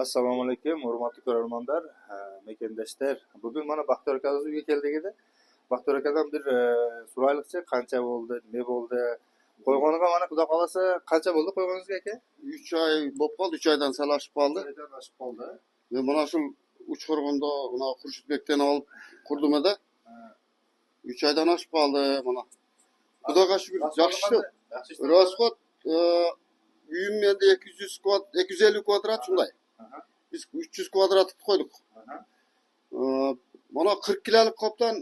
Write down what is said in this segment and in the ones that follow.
Assalomu alaykum, hurmatli ko'rarmanlar, mekendoshlar. Bugun mana Baxtiyor akaning uyiga keldik edi. Baxtiyor akadan bir so'raylikchi, qancha bo'ldi, nima bo'ldi? Qo'yganiga mana xudo xolasa qancha bo'ldi qo'yganingizga aka? 3 oy bo'lib qoldi, 3 oydan sal oshib qoldi. Oshib qoldi. Men mana shu Uchqo'rg'onda mana Xurshidbekdan olib qurdim edi. 3 oydan oshib qoldi mana. Xudoga shukr, yaxshi. Rasxod uyim endi 250 kvadrat shunday. Biz 300 kvadrat qo'ydik. Mana 40 kilolik qopdan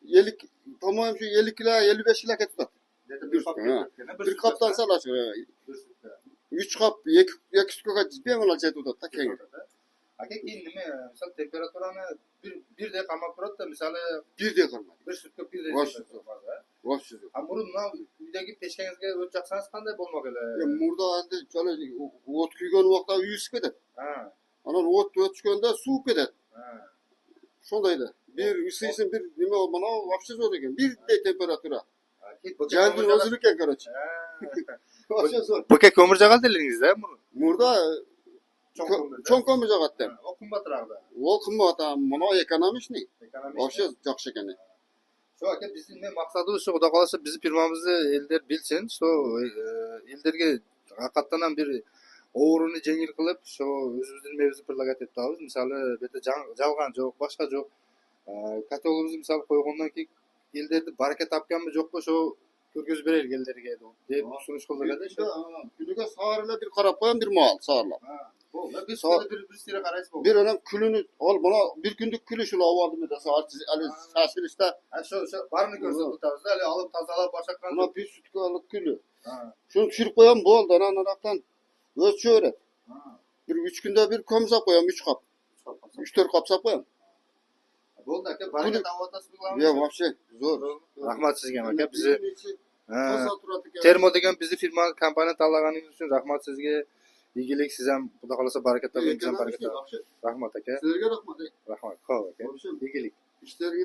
50 tamam shu 50 kilo 55 kilo ketdi. Bir qopdan sal oshib. 3 qop 2 sutka bemalol jetdi da keyin. Aka keyin nima, misol temperaturani bir de qamab turadi, misol 1 de qilmadi. bir sutka 1 de. Vosh. Amurundan uydagi peshkangizga o'lchaqsangiz qanday bo'lmoq edi? Murda endi chole o't kuygan vaqtda uy isib ketadi. Ana o't o'tishganda suv ketadi. Shundaydi. Bir isiysin bir nima mana вообще zo'r ekan. Bir de temperatura. Jandun o'zini ekan короче. Вообще zo'r. Bu aka ko'mir jag'aldingizda buni? Murda cho'ng ko'mir jag'atdi. O qimmatroqda. O qimmat, mana ekonomishni. Вообще yaxshi ekan. Shu aka bizning maqsadimiz shu, xudo xolasa bizni firmamizni ellar bilsin, shu ellarga haqiqatan ham bir o'g'rini yengil qilib, shu o'zimizning mevzu pulaga tetamiz. Misoli bu yerda jalg'an yo'q, boshqa yo'q. Katalogimizni misol qo'ygandan keyin ellarda baraka topganmi yo'qmi, shu ko'rgazib beraylik ellarga deb sunish qildik shu. Kuniga sog'irlar bir qarab qo'yam bir mol sog'irlar. Bo'ldi, biz bir sira qaraysiz bo'ldi. Bir onam kulini ol, mana bir kunlik kuli shu oldim da soat ali sasilishda. Shu barini ko'rsatib o'tamiz, hali olib tozalab boshaqani. Buna bir sutkalık kuli. Şunu tushirib qo'yam bo'ldi, anaqdan o'lchayveradi. Bir 3 kunda bir komsa qo'yam, 3 qop. 3-4 qop sap qo'yam. Bo'ldi aka, baraka tavotasi bilan. Yo'q, вообще zo'r. Rahmat sizga aka, bizni Termo degan bizni firma kompaniya tanlaganingiz uchun rahmat sizga. Iyilik siz ham xudo xolasa baraka toping, baraka toping. Rahmat aka. Sizlarga rahmat. Rahmat. Xo'p aka. Iyilik. İşlerga